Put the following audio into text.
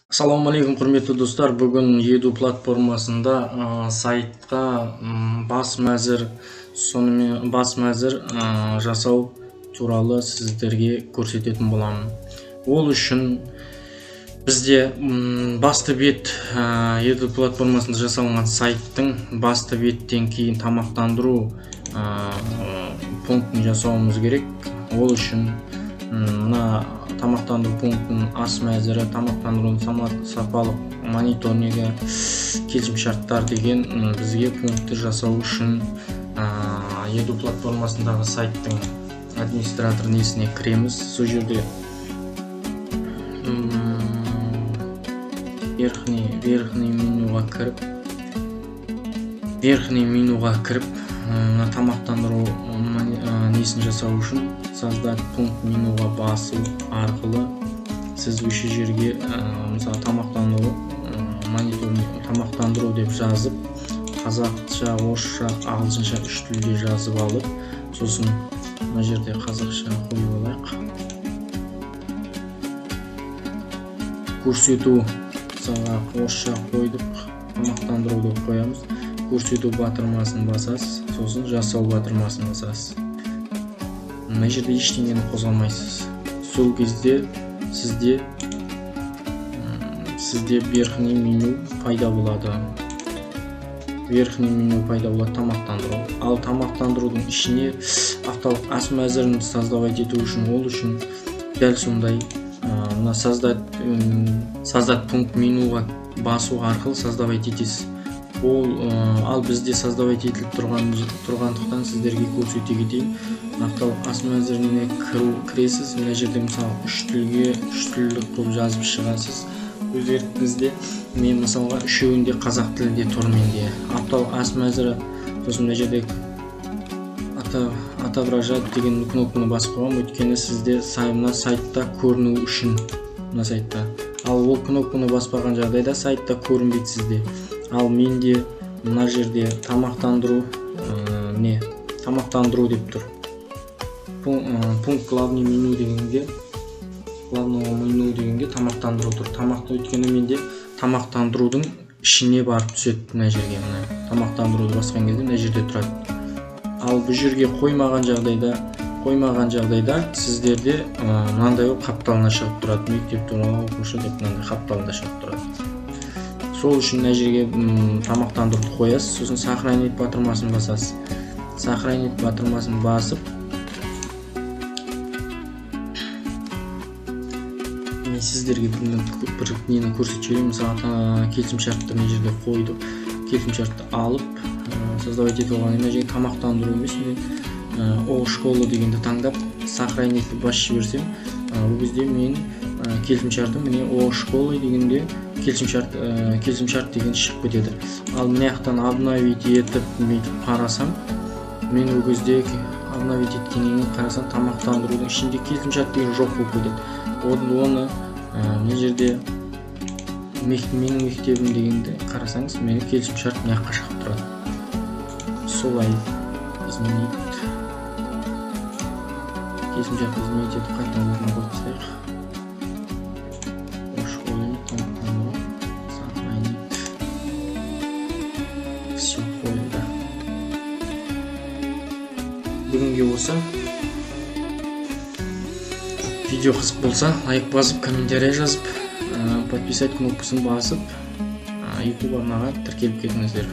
Assalamu алейкум, құрметті достар. Бүгін Edu платформасында сайтқа бас мәзір жасау туралы сіздерге көрсететін боламын. Ол үшін бізде басты бет Edu платформасында жасалған сайттың басты беттен кейін тамақтандыру пунктін жасауымыз керек. Ол үшін мына тамақтандыру пунктінің ас мәзірі, тамақтандырудың сапалық мониторингі, келісімшарттар деген бізге пунктті жасау үшін Edu платформасындағы сайттың администратор несіне кіреміз. Сол жерде верхний менуға кіріп тамақтандыру несін жасау үшін создать пункт менуға басу арқылы сіз осы жерге мысалы тамақтандыру деп жазып, қазақша, орысша, ағылшынша үш тілде жазып алып, сосын мына жерде қазақша қойып алайық. Көрсету, мысалға орысша қойдық, тамақтандыру деп қоямыз. Көрсету батырмасын басасыз, сосын жасау батырмасын басасыз. Мына жерде ештеңені қозғамайсыз. Сол кезде сізде верхний меню пайда болады. Верхний меню пайда болады тамақтандыру. Ал тамақтандырудың ішіне авталық ас мәзірін создавать ету үшін, ол үшін дәл сондай мына создать пункт менуға басу арқылы создавать етесіз. Ал бізде создавать етіліп тұрғандықтан сіздерге көрсете кетейін. Авталық ас мәзіріне кіресіз. Мына жерде мысалы үш тілді қылып жазып шығасыз. Өз еркіңізде. Мен мысалға үшеуінде қазақ тілінде тұр менде. Авталық ас мәзірі, сосын мына жерде отображать деген кнопканы басып қойғам, өйткені сізде мына сайтта көріну үшін мына сайтта. Ал ол кнопканы баспаған жағдайда сайтта көрінбейді сізде. Ал менде мына жерде тамақтандыру деп тұр. Пункт главный меню дегенде тамақтандыру тұр. Өйткені менде тамақтандырудың ішіне барып түседі мына жерге. Тамақтандыруды басқан кезде мына жерде тұрады. Ал бұл жерге қоймаған жағдайда сіздерде мынандай қапталына шығып тұрады. Мектеп туралы оқушы деп мынандай қапталында шығып тұрады. Сол үшін мына жерге тамақтандыруды қоясыз, сосын сохранить батырмасын басасыз. Сохранить батырмасын басып, мен сіздерге бір нені көрсетейін. Мысалы келісімшартты мына жерге қойдым. Келісімшартты алып, создавать етіп алған мына жерге тамақтандыру емес, мен о школа дегенді таңдап, сохранитті басып жіберсем, ол кезде мен келісімшартым міне о школа дегенде келісімшарт деген шығып кетеді. Ал мына жақтан обновить етіп қарасам, мен ол кезде обновить еткеннен қарасам, тамақтандырудың ішінде келісімшарт деген жоқ болып кетеді. Оны мына жерде менің мектебім дегенде қарасаңыз, менің келісімшарт мына жаққа шығып тұрады. Солай изменить. Келісімшартты изменить етіп қайтадан орнына қойып тастайық. Все қойды. Бүгінге осы. Видео қызық болса, лайк басып, комментарий жазып, подписать кнопкасын басып, YouTube арнаға тіркеліп кетіңіздер.